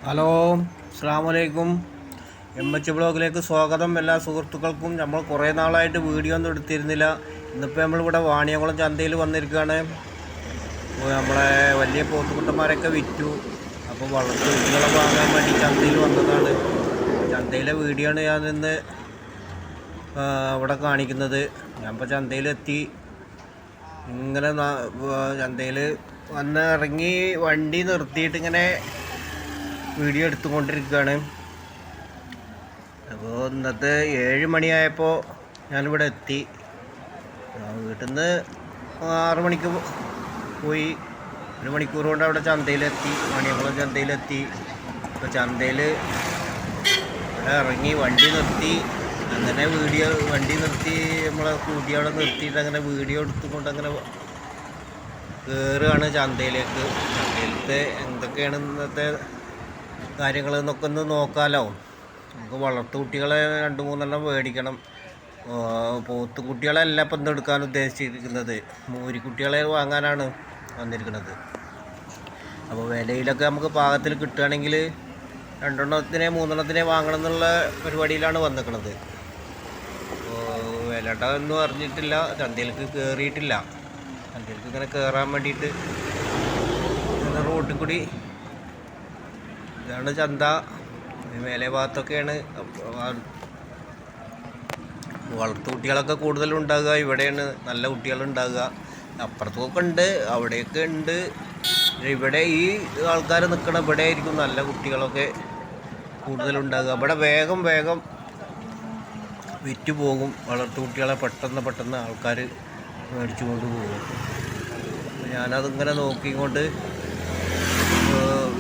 Hello, അസ്സലാമു അലൈക്കും. H ബ്ലോഗിലേക്ക് സ്വാഗതം. എല്ലാ സുഹൃത്തുക്കൾക്കും. നമ്മൾ കുറേ നാളായിട്ട് വീഡിയോ ഒന്നും എടുത്തിരുന്നില്ല. ഇന്നിപ്പോൾ നമ്മളിവിടെ വാണിയംകുളം ചന്തയിൽ വന്നിരിക്കുകയാണ്. നമ്മളെ വലിയ പോത്തുകുട്ടന്മാരൊക്കെ വിറ്റു. അപ്പോൾ വളർത്തു കുട്ടികളെ വാങ്ങാൻ വേണ്ടി ചന്തയിൽ വന്നതാണ്. ചന്തയിലെ വീഡിയോ ആണ് ഞാൻ ഇന്ന് ഇവിടെ കാണിക്കുന്നത്. ഞാനിപ്പോൾ ചന്തയിലെത്തി. ഇങ്ങനെ ചന്തയിൽ വന്ന് ഇറങ്ങി വണ്ടി നിർത്തിയിട്ട് ഇങ്ങനെ വീഡിയോ എടുത്തുകൊണ്ടിരിക്കുകയാണ്. അപ്പോൾ ഇന്നത്തെ 7 മണിയായപ്പോൾ ഞാനിവിടെ എത്തി. വീട്ടിൽ നിന്ന് 6 മണിക്ക് പോയി. 1 മണിക്കൂർ കൊണ്ട് അവിടെ ചന്തയിലെത്തി, വാണിയംകുളം ചന്തയിലെത്തി. അപ്പോൾ ചന്തയിൽ ഇറങ്ങി വണ്ടി നിർത്തി. അങ്ങനെ വണ്ടി നിർത്തി നമ്മളെ കൂട്ടി അവിടെ നിർത്തിയിട്ട് അങ്ങനെ വീഡിയോ എടുത്തുകൊണ്ട് അങ്ങനെ കയറുകയാണ് ചന്തയിലേക്ക്. ചന്തയിലത്തെ എന്തൊക്കെയാണ് ഇന്നത്തെ കാര്യങ്ങൾ എന്നൊക്കെ ഒന്ന് നോക്കാമല്ലോ. നമുക്ക് വളർത്തു കുട്ടികളെ 2-3 മേടിക്കണം. പോത്തുകുട്ടികളല്ല ഇപ്പം എന്തെടുക്കാൻ ഉദ്ദേശിച്ചിരിക്കുന്നത്, മൂരിക്കുട്ടികളെ വാങ്ങാനാണ് വന്നിരിക്കുന്നത്. അപ്പോൾ വിലയിലൊക്കെ നമുക്ക് പാകത്തിൽ കിട്ടുകയാണെങ്കിൽ 2-3 വാങ്ങണം എന്നുള്ള പരിപാടിയിലാണ് വന്നിരിക്കുന്നത്. വിലയുടെ ഒന്നും അറിഞ്ഞിട്ടില്ല, ചന്തയിലേക്ക് കയറിയിട്ടില്ല. ചന്തയിലേക്ക് ഇങ്ങനെ കയറാൻ വേണ്ടിയിട്ട് ഇങ്ങനെ റോഡിൽ കൂടി ഇതാണ് ചന്ത. മേലെ ഭാഗത്തൊക്കെയാണ് വളർത്തു കുട്ടികളൊക്കെ കൂടുതലുണ്ടാകുക. ഇവിടെയാണ് നല്ല കുട്ടികളുണ്ടാകുക. അപ്പുറത്തൊക്കെ ഉണ്ട്, അവിടെയൊക്കെ ഉണ്ട്. ഇവിടെ ഈ ആൾക്കാർ നിൽക്കണ ഇവിടെ ആയിരിക്കും നല്ല കുട്ടികളൊക്കെ കൂടുതലുണ്ടാകുക. ഇവിടെ വേഗം വിറ്റ് പോകും. വളർത്തു കുട്ടികളെ പെട്ടെന്ന് ആൾക്കാർ മേടിച്ചു കൊണ്ട് പോകും. ഞാനതിങ്ങനെ നോക്കിക്കൊണ്ട്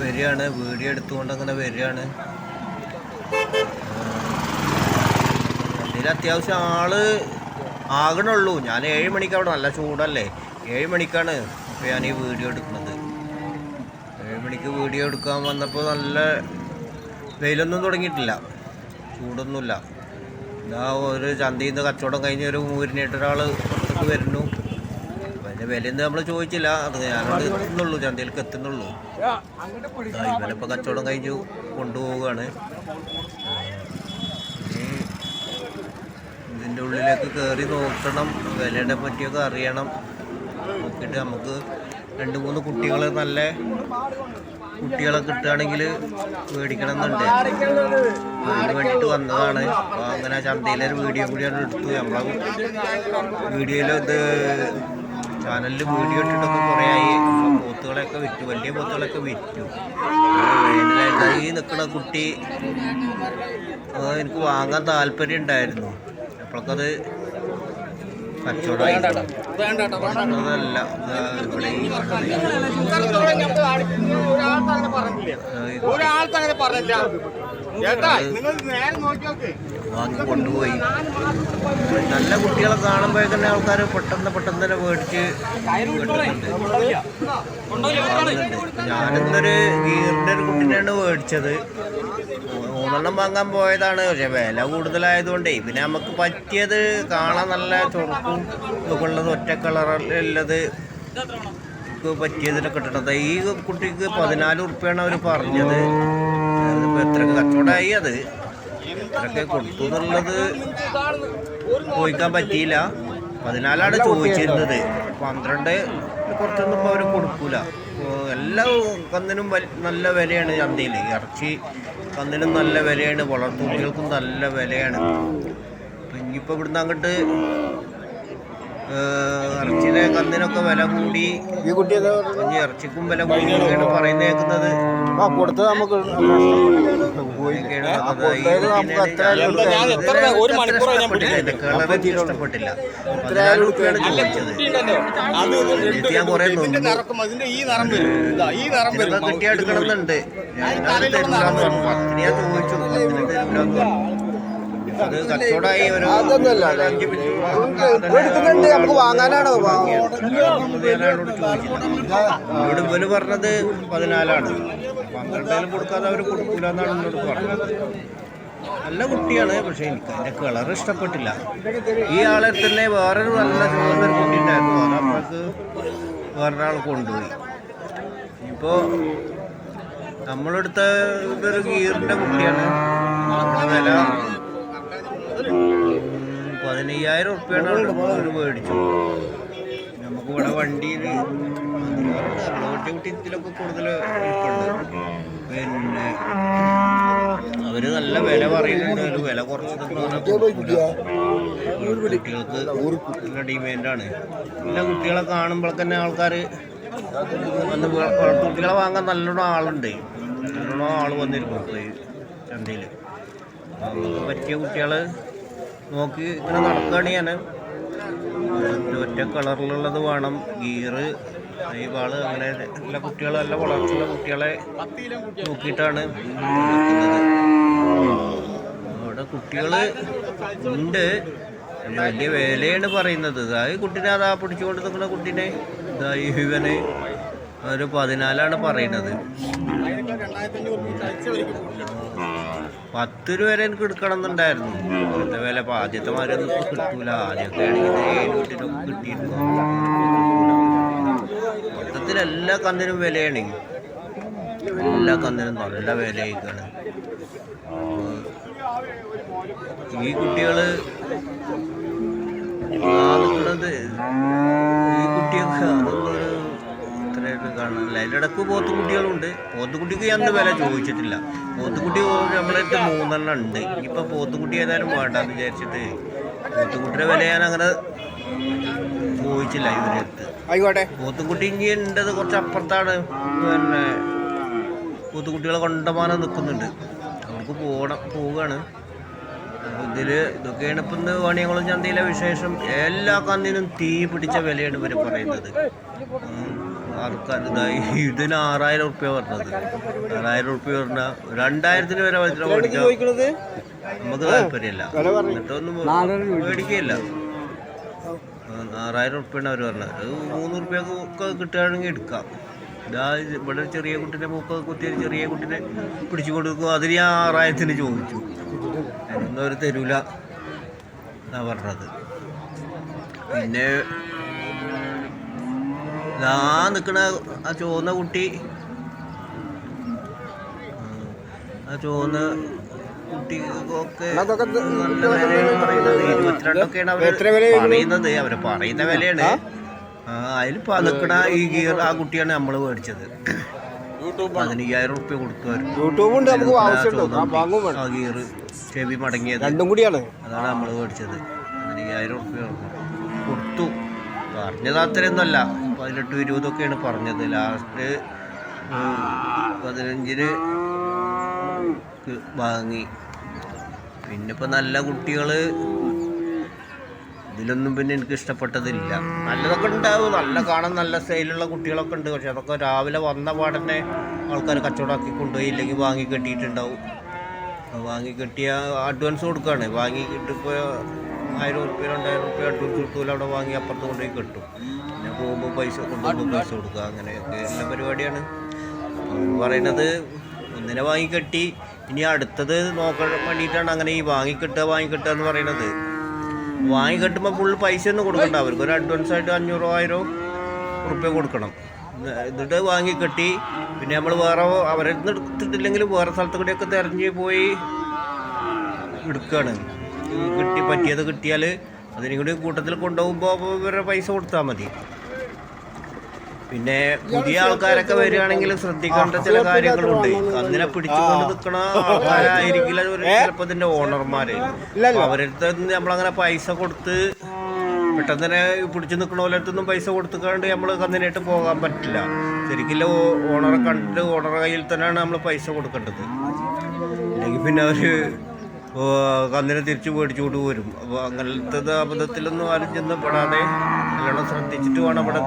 വരികയാണ്, വീഡിയോ എടുത്തുകൊണ്ട് അങ്ങനെ വരികയാണ്. അതിൽ അത്യാവശ്യം ആള് ആകണുള്ളൂ. ഞാൻ 7 മണിക്ക് അവിടെ നല്ല ചൂടല്ലേ, 7 മണിക്കാണ് ഇപ്പോൾ ഞാൻ ഈ വീഡിയോ എടുക്കുന്നത്. 7 മണിക്ക് വീഡിയോ എടുക്കാൻ വന്നപ്പോൾ നല്ല വെയിലൊന്നും തുടങ്ങിയിട്ടില്ല, ചൂടൊന്നുമില്ല. ഇതാ ഒരു ചന്തയിൽ നിന്ന് കച്ചവടം കഴിഞ്ഞ് ഒരു മൂരിനായിട്ട് ഒരാൾ പുറത്തേക്ക് വരുന്നു. അതിൻ്റെ വിലയൊന്നും നമ്മൾ ചോദിച്ചില്ല, അത് ഞാനോട് എത്തുന്നുള്ളൂ, ചന്തയിലേക്ക് എത്തുന്നുള്ളൂ. ഇവനിപ്പോൾ കച്ചവടം കഴിഞ്ഞു കൊണ്ടുപോവുകയാണ്. ഇതിൻ്റെ ഉള്ളിലേക്ക് കയറി നോക്കണം, വിലയുടെ പറ്റിയൊക്കെ അറിയണം. നോക്കിയിട്ട് നമുക്ക് 2-3 കുട്ടികൾ നല്ല കുട്ടികളെ കിട്ടുകയാണെങ്കിൽ മേടിക്കണം എന്നുണ്ട്. അതിന് വേണ്ടിയിട്ട് വന്നതാണ്. അപ്പോൾ അങ്ങനെ ചന്തയിലൊരു വീഡിയോ കൂടിയാണ് എടുത്തു. നമ്മളെ വീഡിയോയിൽ ഇത് ചാനലിൽ വീഡിയോ ഇട്ടിട്ടൊക്കെ കുറേ ആയി. പോത്തുകളെയൊക്കെ വിറ്റു, വലിയ പോത്തുകളൊക്കെ വിറ്റു. വേനലായിട്ട് ഈ നിൽക്കുന്ന കുട്ടി എനിക്ക് വാങ്ങാൻ താല്പര്യം ഉണ്ടായിരുന്നു. അപ്പോഴൊക്കത് കച്ചവടമായി. അതല്ല ഇവിടെ വാങ്ങി കൊണ്ടുപോയി. നല്ല കുട്ടികളെ കാണുമ്പോൾ തന്നെ ആൾക്കാർ പെട്ടെന്ന് തന്നെ മേടിച്ച് വാങ്ങുന്നുണ്ട്. ഞാനിന്നൊരു ഗീറിൻ്റെ ഒരു കുട്ടീനെയാണ് മേടിച്ചത്. 3 വാങ്ങാൻ പോയതാണ്. പക്ഷെ വില കൂടുതലായതുകൊണ്ടേ പിന്നെ നമുക്ക് പറ്റിയത് കാണാൻ നല്ല ചുറുക്കും ഇതൊക്കെ ഉള്ളത്, ഒറ്റ കളറുള്ളത് പറ്റിയതിനൊക്കെ കിട്ടണത്. ഈ കുട്ടിക്ക് 14 ഉറുപ്പ്യാണ് അവർ പറഞ്ഞത്. അതിപ്പോൾ എത്രയൊക്കെ കച്ചവടമായി, അത് എത്രയൊക്കെ കൊടുത്തു എന്നുള്ളത് ചോദിക്കാൻ പറ്റിയില്ല. 14 ചോദിച്ചിരുന്നത്. 12 കുറച്ചൊന്നും ഇപ്പോൾ അവർ കൊടുക്കൂല. എല്ലാ കന്നിനും നല്ല വിലയാണ് ചന്തയിൽ. ഇറച്ചി കന്നിനും നല്ല വിലയാണ്, വളർത്തുകുട്ടികൾക്കും നല്ല വിലയാണ്. അപ്പം ഇനിയിപ്പോൾ ഇവിടുന്ന് അങ്ങോട്ട് ഇറച്ചിയുടെ കന്നിനൊക്കെ വില കൂടി, ഈ കുട്ടി ഇനി ഇറച്ചിക്കും വില കൂടിയൊക്കെയാണ് പറയുന്നത് കേൾക്കുന്നത്. കൊടുത്തത് നമുക്ക് ഇഷ്ടപ്പെട്ടില്ല. 14 രൂപയാണ് ചോദിച്ചത്. ഞാൻ കുറെ കിട്ടിയെടുക്കണമെന്നുണ്ട്. ഞാൻ തരില്ലാന്ന് പറഞ്ഞു. 10 ഞാൻ ചോദിച്ചു, 10 തരില്ലാന്ന് പറഞ്ഞു. അത് കച്ചവടമായി. ഒരു 5 മിനിറ്റ് നമുക്ക് വാങ്ങാനാണോ എന്നോട് ഇവന് പറഞ്ഞത് 14ആണ്. 12 കൊടുക്കാതെ അവർ കൊടുക്കൂല എന്നാണ് എന്നോട് പറഞ്ഞത്. നല്ല കുട്ടിയാണ്, പക്ഷെ എനിക്ക് അതിൻ്റെ കളർ ഇഷ്ടപ്പെട്ടില്ല. ഈ ആളെ തന്നെ വേറൊരു നല്ല ചുവന്നൊരു കുട്ടി ഉണ്ടായിരുന്നു. അപ്പോഴേക്ക് വേറൊരാൾ കൊണ്ടുപോയി. ഇപ്പോൾ നമ്മളെടുത്ത ഇതൊരു ഗീറിൻ്റെ കുട്ടിയാണ്. വില 15,000 ഉറുപ്പ്യാണ് ഒരു മേടിച്ചു. നമുക്കിവിടെ വണ്ടിയിൽ കുട്ടി ഇതിലൊക്കെ കൂടുതൽ ഇരിപ്പുണ്ട്. പിന്നെ അവർ നല്ല വില പറയുന്നുണ്ട്. ഒരു വില കുറച്ച് കുട്ടികൾക്ക് നല്ല ഡിമാൻഡാണ്. എല്ലാ കുട്ടികളെ കാണുമ്പോൾ തന്നെ ആൾക്കാർ വന്ന് കുട്ടികളെ വാങ്ങാൻ നല്ലോണം ആളുണ്ട്. നല്ലോണം ആൾ വന്നിരിക്കും ഈ ചന്തയിൽ. പറ്റിയ കുട്ടികൾ നോക്കി ഇങ്ങനെ നടക്കുകയാണ്. ഞാൻ ഒറ്റ കളറിലുള്ളത് വേണം. ഗീറ് ഈ വാള് അങ്ങനെ എല്ലാ കുട്ടികളും നല്ല വളർത്തുന്ന കുട്ടികളെ നോക്കിയിട്ടാണ് നടക്കുന്നത്. അവിടെ കുട്ടികൾ ഉണ്ട്. വലിയ വിലയാണ് പറയുന്നത്. ഈ കുട്ടീനെ അതാ പിടിച്ചുകൊണ്ട് നിൽക്കുന്ന കുട്ടീനെ ഇവന് ഒരു 14 പറയുന്നത്. 10 രൂപ വരെ എനിക്ക് എടുക്കണം എന്നുണ്ടായിരുന്നു. ഇപ്പോഴത്തെ വില ഇപ്പോൾ ആദ്യത്തെ മാരൊന്നും കിട്ടൂല. ആദ്യമൊക്കെ ആണെങ്കിൽ 7 വീട്ടിലൊക്കെ കിട്ടിയിരുന്നു. മൊത്തത്തിൽ എല്ലാ കന്നിനും വിലയാണ്. എല്ലാ കന്നിനും നല്ല വിലയായിക്കാണ്. ഈ കുട്ടികൾ നിൽക്കുന്നത് ഈ കുട്ടിയൊക്കെ അതൊന്നൊരു ഇത്രയായിട്ട് കാണില്ല. അതിൻ്റെ ഇടയ്ക്ക് പോത്തുകുട്ടികളുണ്ട്. പോത്തുകുട്ടിക്ക് ഞാൻ വില ചോദിച്ചിട്ടില്ല. പോത്തുകുട്ടി നമ്മളടുത്ത് 3 ഉണ്ട്. ഇനിയിപ്പോൾ പോത്തുകുട്ടി ഏതായാലും വേണ്ടെന്ന് വിചാരിച്ചിട്ട് പോത്തുകുട്ടിയുടെ വില ഞാൻ അങ്ങനെ ചോദിച്ചില്ല ഇവരുടെ അടുത്ത്. ആയിക്കോട്ടെ. പോത്തുകുട്ടി ഇനി ഉണ്ടത് കുറച്ച് അപ്പുറത്താണ്. പിന്നെ പോത്തുകുട്ടികളെ കൊണ്ടമാനം നിൽക്കുന്നുണ്ട്. അവർക്ക് പോവുകയാണ്. ഇതൊക്കെയാണ് ഇപ്പം ഇന്ന് വാണിയംകുളം ചന്തയിലെ വിശേഷം. എല്ലാ കന്നിനും തീ പിടിച്ച വിലയാണ് ഇവർ പറയുന്നത്. ഇതിന് 6,000 ഉറുപ്പ്യ പറഞ്ഞത്. 6,000 ഉറുപ്പ്യ പറഞ്ഞാൽ 2,000-ന് വരെ മേടിക്കാം. നമുക്ക് താല്പര്യമില്ല. എന്നിട്ടൊന്നും മേടിക്കുകയില്ല. 6,000 ഉറുപ്പ്യാണ് അവർ പറഞ്ഞത്. 3 ഉറുപ്പ്യൊക്കെ കിട്ടുകയാണെങ്കിൽ എടുക്കാം. ഇവിടെ ചെറിയ കുട്ടീനെ മൂക്കൊക്കെ കുത്തിയ ചെറിയ കുട്ടീനെ പിടിച്ചു കൊടുക്കും. അതിന് ഞാൻ 6,000-ന് ചോദിച്ചു. എന്നൊന്നും അവർ തരൂല എന്നാ പറഞ്ഞത്. പിന്നെ നിൽക്കണ ആ ചുവന്ന കുട്ടി, ആ ചുവന്ന കുട്ടിക്കൊക്കെ നല്ല വിലയാണ് പറയുന്നത്. 22 അവർ പറയുന്നത്. അവർ പറയുന്ന വിലയാണ്. അതിൽ നിൽക്കണ ഈ ഗിയർ ആ കുട്ടിയാണ് നമ്മൾ മേടിച്ചത്. 15,000 ഉറുപ്പ്യ കൊടുത്തു. ആ ഗിയർ ചെവി മടങ്ങിയത് രണ്ടും കൂടിയാണ്. അതാണ് നമ്മൾ മേടിച്ചത്. 15,000 ഉറുപ്പ്യ കൊടുത്തു. പറഞ്ഞത് അത്രയൊന്നുമല്ല. 18-20 പറഞ്ഞത്. ലാസ്റ്റ് 15-ന് വാങ്ങി. പിന്നെ ഇപ്പം നല്ല കുട്ടികൾ ഇതിലൊന്നും പിന്നെ എനിക്ക് ഇഷ്ടപ്പെട്ടതില്ല. നല്ലതൊക്കെ ഉണ്ടാവും. നല്ല കാണാൻ നല്ല സ്റ്റൈലുള്ള കുട്ടികളൊക്കെ ഉണ്ട്. പക്ഷെ അതൊക്കെ രാവിലെ വന്ന പാടന്നെ ആൾക്കാർ കച്ചവടമാക്കി കൊണ്ടുപോയി. ഇല്ലെങ്കിൽ വാങ്ങി കെട്ടിയിട്ടുണ്ടാവും. വാങ്ങി കെട്ടിയ അഡ്വാൻസ് കൊടുക്കുകയാണ്. വാങ്ങി കിട്ടിപ്പോൾ 1,000 ഉറുപ്പ്യ 2,000 ഉറുപ്പ്യ അഡ്വാൻസ് കിട്ടൂല. അവിടെ വാങ്ങി അപ്പുറത്ത് കൊണ്ടുപോയി കെട്ടും. പിന്നെ പോകുമ്പോൾ കൊണ്ടുപോകുമ്പോൾ പൈസ കൊടുക്കുക. അങ്ങനെയൊക്കെ എല്ലാ പരിപാടിയാണ് പറയുന്നത്. ഒന്നിനെ വാങ്ങി കെട്ടി ഇനി അടുത്തത് നോക്കാൻ വേണ്ടിയിട്ടാണ് അങ്ങനെ ഈ വാങ്ങിക്കെട്ടുക എന്ന് പറയുന്നത്. വാങ്ങി കെട്ടുമ്പോൾ ഫുൾ പൈസ ഒന്നും കൊടുക്കണ്ട. അവർക്ക് ഒരു അഡ്വാൻസ് ആയിട്ട് 500-1000 ഉറുപ്പ്യ കൊടുക്കണം. എന്നിട്ട് വാങ്ങി കെട്ടി പിന്നെ നമ്മൾ വേറെ അവരെ എടുത്തിട്ടില്ലെങ്കിൽ വേറെ സ്ഥലത്ത് കൂടെയൊക്കെ തിരഞ്ഞ് പോയി എടുക്കുകയാണ്. പറ്റിയത് കിട്ടിയാൽ അതിനും കൂടി കൂട്ടത്തിൽ കൊണ്ടുപോകുമ്പോൾ ഇവരുടെ പൈസ കൊടുത്താൽ മതി. പിന്നെ പുതിയ ആൾക്കാരൊക്കെ വരികയാണെങ്കിൽ ശ്രദ്ധിക്കേണ്ട ചില കാര്യങ്ങളുണ്ട്. കന്നിനെ പിടിച്ചുകൊണ്ട് നിൽക്കണ ആൾക്കാരായിരിക്കില്ല ചിലപ്പോൾ ഇതിൻ്റെ ഓണർമാർ. അവരടുത്ത് നമ്മളങ്ങനെ പൈസ കൊടുത്ത് പെട്ടെന്ന് തന്നെ പിടിച്ചു നിൽക്കണ പോലത്തൊന്നും പൈസ കൊടുത്തുകൊണ്ട് നമ്മൾ കന്നിനായിട്ട് പോകാൻ പറ്റില്ല. ശരിക്കില്ല ഓണറെ കണ്ടിട്ട് ഓണറെ കയ്യിൽ തന്നെയാണ് നമ്മൾ പൈസ കൊടുക്കേണ്ടത്. അല്ലെങ്കിൽ പിന്നെ അവർ കന്നിനെ തിരിച്ച് മേടിച്ചുകൊണ്ട് വരും. അപ്പോൾ അങ്ങനത്തെ അബദ്ധത്തിലൊന്നും ആരും ചെന്ന് പെടാതെ നല്ലോണം ശ്രദ്ധിച്ചിട്ട് വേണം ഇവിടെ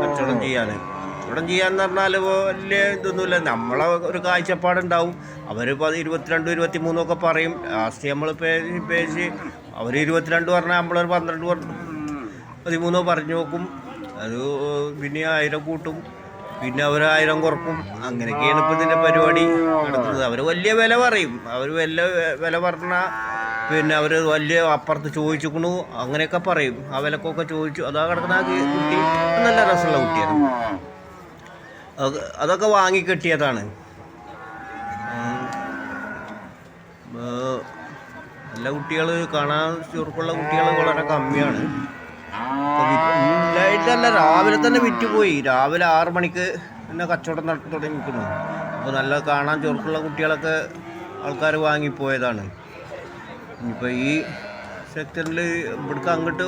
കച്ചവടം ചെയ്യാൻ. കച്ചവടം ചെയ്യാന്ന് പറഞ്ഞാൽ വലിയ ഇതൊന്നുമില്ല. നമ്മളെ ഒരു കാഴ്ചപ്പാടുണ്ടാവും. അവർ 22-23 ഒക്കെ പറയും. ലാസ്റ്റ് നമ്മൾ പേശി അവർ 22 പറഞ്ഞാൽ നമ്മളൊരു 12-13 പറഞ്ഞു നോക്കും. അത് പിന്നെ 1000 കൂട്ടും. പിന്നെ അവർ 1000 കുറക്കും. അങ്ങനെയൊക്കെയാണ് ഇപ്പോൾ ഇതിൻ്റെ പരിപാടി നടക്കുന്നത്. അവർ വലിയ വില പറയും. അവർ വലിയ വില പറഞ്ഞാൽ പിന്നെ അവർ വലിയ അപ്പുറത്ത് ചോദിച്ചിക്കണു അങ്ങനെയൊക്കെ പറയും. ആ വിലക്കൊക്കെ ചോദിച്ചു. അതാ കിടക്കുന്ന കുട്ടി നല്ല രസമുള്ള കുട്ടിയാണ്. അതൊക്കെ വാങ്ങിക്കെട്ടിയതാണ്. നല്ല കുട്ടികൾ കാണാൻ ചുറുക്കുള്ള കുട്ടികൾ വളരെ കമ്മിയാണ്. ഇല്ലായിട്ടല്ല, രാവിലെ തന്നെ വിറ്റുപോയി. രാവിലെ 6 മണിക്ക് തന്നെ കച്ചവടം നടത്തി തുടങ്ങിയിരിക്കുന്നു. അപ്പോൾ നല്ല കാണാൻ ചുറുക്കുള്ള കുട്ടികളൊക്കെ ആൾക്കാർ വാങ്ങിപ്പോയതാണ്. ഇനിയിപ്പോൾ ഈ സെക്ടറിൽ ഇവിടേക്ക് അങ്ങോട്ട്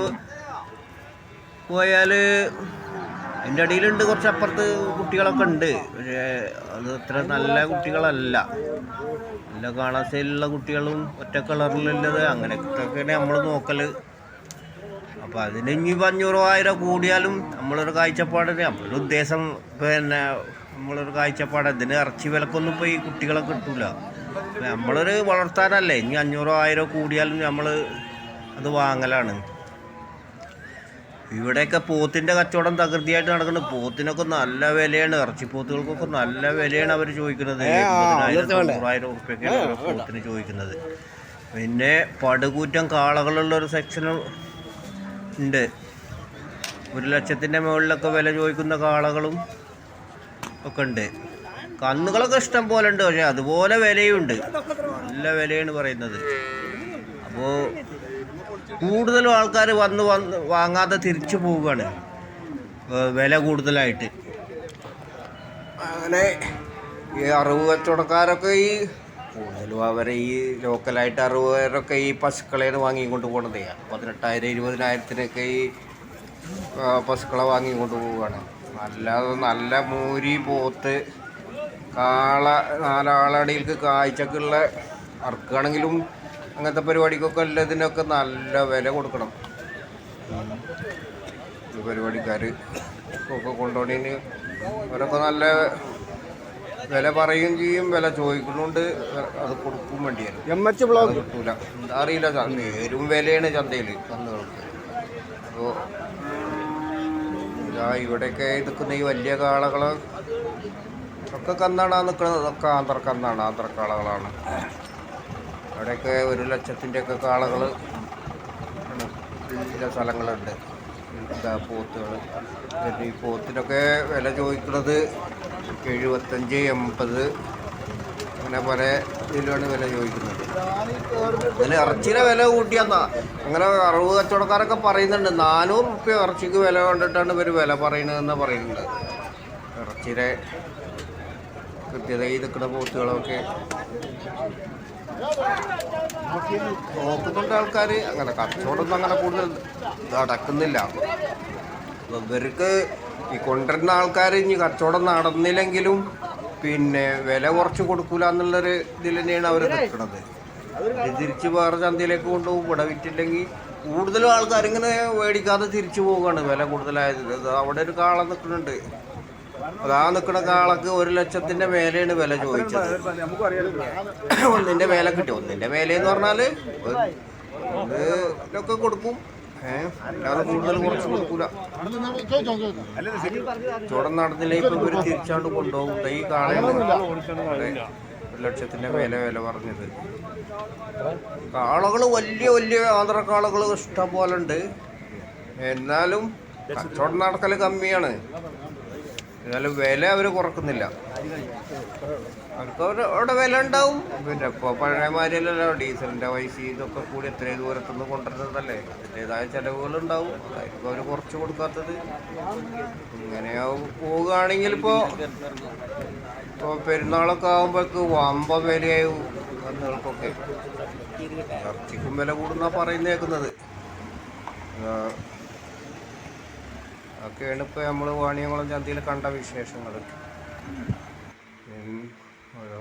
പോയാൽ അതിൻ്റെ അടിയിലുണ്ട്, കുറച്ച് അപ്പുറത്ത് കുട്ടികളൊക്കെ ഉണ്ട്. പക്ഷേ അത് അത്ര നല്ല കുട്ടികളല്ല. നല്ല കാണാൻ സ്റ്റൈലുള്ള കുട്ടികളും ഒറ്റ കളറിലുള്ളത് അങ്ങനെയൊക്കെയാണ് നമ്മൾ നോക്കൽ. അപ്പോൾ അതിന് ഇനിയിപ്പോൾ 500-1000 കൂടിയാലും നമ്മളൊരു കാഴ്ചപ്പാടിന് നമ്മളൊരു ഉദ്ദേശം പിന്നെ നമ്മളൊരു കാഴ്ചപ്പാട് ഇതിന് ഇറച്ചി വിലക്കൊന്നും ഇപ്പോൾ ഈ കുട്ടികളെ കിട്ടൂല. നമ്മളൊരു വളർത്താനല്ലേ, ഇനി 500-1000 കൂടിയാലും നമ്മൾ അത് വാങ്ങലാണ്. ഇവിടെയൊക്കെ പോത്തിൻ്റെ കച്ചവടം തകൃതിയായിട്ട് നടക്കുന്നത്. പോത്തിനൊക്കെ നല്ല വിലയാണ്, ഇറച്ചിപ്പോത്തുകൾക്കൊക്കെ നല്ല വിലയാണ് അവർ ചോദിക്കുന്നത്. 80,000-100,000 ഉറുപ്പ്യൊക്കെയാണ് പോത്തിന് ചോദിക്കുന്നത്. പിന്നെ പടുകൂറ്റം കാളകളുള്ളൊരു സെക്ഷനും ഉണ്ട്. 1,00,000-ൻ്റെ മുകളിലൊക്കെ വില ചോദിക്കുന്ന കാളകളും ഒക്കെ ഉണ്ട്. കന്നുകളൊക്കെ ഇഷ്ടം പോലെ ഉണ്ട്, പക്ഷേ അതുപോലെ വിലയുണ്ട്, നല്ല വിലയാണ് പറയുന്നത്. അപ്പോൾ കൂടുതലും ആൾക്കാർ വന്ന് വാങ്ങാതെ തിരിച്ചു പോവുകയാണ്, വില കൂടുതലായിട്ട്. അങ്ങനെ ഈ അറിവ് കച്ചവടക്കാരൊക്കെ ഈ കൂടുതലും അവരെ ഈ ലോക്കലായിട്ട് അറിവുകാരൊക്കെ ഈ പശുക്കളെയാണ് വാങ്ങിക്കൊണ്ട് പോകണത്. 18,000-20,000-ത്തിനൊക്കെ ഈ പശുക്കളെ വാങ്ങിക്കൊണ്ട് പോവുകയാണ്. നല്ല മൂരി പോത്ത് കാള 4 ആളടിയിലേക്ക് കാഴ്ചക്കുള്ള അറക്കുകയാണെങ്കിലും അങ്ങനത്തെ പരിപാടിക്കൊക്കെ എല്ലാത്തിനൊക്കെ നല്ല വില കൊടുക്കണം. ഈ പരിപാടിക്കാർ ഒക്കെ കൊണ്ടുപോണേന് അവരൊക്കെ നല്ല വില പറയുകയും ചെയ്യും, വില ചോദിക്കുന്നുണ്ട്, അത് കൊടുക്കും വേണ്ടിയാലും അത് കിട്ടൂല. എന്താ അറിയില്ല, നേരും വിലയാണ് ചന്തയിൽ കന്നുകൾക്ക്. അപ്പോൾ ഇവിടെയൊക്കെ നിൽക്കുന്ന ഈ വലിയ കാളകൾ ഒക്കെ കന്നാണ് നിൽക്കുന്നത്. അതൊക്കെ ആന്ധ്രക്കാളകളാണ്. അവിടെയൊക്കെ 1,00,000-ൻ്റെ കാളകൾ ചില സ്ഥലങ്ങളുണ്ട്. പോത്തുകൾ, ഈ പോത്തിനൊക്കെ വില ചോദിക്കുന്നത് 75-80 അങ്ങനെ പല ഇതിലാണ് വില ചോദിക്കുന്നത്. അങ്ങനെ ഇറച്ചിയുടെ വില കൂട്ടിയെന്നാ അങ്ങനെ അറിവ് കച്ചവടക്കാരൊക്കെ പറയുന്നുണ്ട്. 400 ഉറുപ്പ്യ ഇറച്ചിക്ക് വില കണ്ടിട്ടാണ് ഇവർ വില പറയുന്നതെന്ന് പറയുന്നുണ്ട്. ഇറച്ചിയുടെ കൃത്യതയിൽ നിൽക്കുന്ന പോത്തുകളൊക്കെ നോക്കുന്നുണ്ട് ആൾക്കാർ. അങ്ങനെ കച്ചവടമൊന്നും അങ്ങനെ കൂടുതൽ നടക്കുന്നില്ല. ഇവർക്ക് ഈ കൊണ്ടുവരുന്ന ആൾക്കാർ ഇനി കച്ചവടം നടന്നില്ലെങ്കിലും പിന്നെ വില കുറച്ച് കൊടുക്കൂല എന്നുള്ളൊരു ഇതിൽ തന്നെയാണ് അവർ നിൽക്കുന്നത്. തിരിച്ച് വേറെ ചന്തയിലേക്ക് കൊണ്ടുപോകും. ഇവിടെ വിറ്റില്ലെങ്കിൽ കൂടുതലും ആൾക്കാരിങ്ങനെ മേടിക്കാതെ തിരിച്ചു പോവുകയാണ്, വില കൂടുതലായത്. അവിടെ ഒരു കാള നിൽക്കുന്നുണ്ട്. അതാ നിൽക്കുന്ന കാളക്ക് 1,00,000-ൻ്റെ മേലെയാണ് വില ചോദിച്ചത്. ഒന്നിൻ്റെ മേലെ കിട്ടി. ഒന്നിൻ്റെ മേലെന്ന് പറഞ്ഞാൽ ഇതൊക്കെ കൊടുക്കും, അല്ലാതെ കൂടുതൽ കുറച്ച് കൊടുക്കൂല. ചോടം നടന്നില്ല. ഇപ്പം ഇവർ തിരിച്ചാണ്ട് കൊണ്ടുപോകും. ഈ കാളയാണ് 1,00,000-ൻ്റെ മേലെ വില പറഞ്ഞത്. കാളകൾ വലിയ ആന്ധ്ര കാളകൾ ഇഷ്ടം പോലെ ഉണ്ട്. എന്നാലും കച്ചവടം നടക്കൽ കമ്മിയാണ്. എന്നാലും വില അവർ കുറക്കുന്നില്ല. അവർക്ക് അവിടെ വില ഉണ്ടാവും. പിന്നെ ഇപ്പോൾ പഴയമാരിയല്ലല്ലോ, ഡീസലിൻ്റെ പൈസ ഇതൊക്കെ കൂടി എത്രയും ദൂരത്തുനിന്ന് കൊണ്ടുവരുന്നതല്ലേ, അതിൻ്റേതായ ചിലവുകളുണ്ടാവും. അതായിരിക്കും അവർ കുറച്ച് കൊടുക്കാത്തത്. ഇങ്ങനെ പോവുകയാണെങ്കിൽ ഇപ്പോൾ പെരുന്നാളൊക്കെ ആകുമ്പോഴേക്ക് വമ്പ വിലയായി കന്നുകൾക്കൊക്കെ. ഇറച്ചിക്കും വില കൂടുന്നാ പറയുന്നേക്കുന്നത്. ഒക്കെയാണ് ഇപ്പോൾ നമ്മൾ വാണിയംകുളം ചന്തയിൽ കണ്ട വിശേഷങ്ങൾ.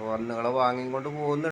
കന്നുകളെ വാങ്ങിക്കൊണ്ട് പോകുന്നുണ്ട്.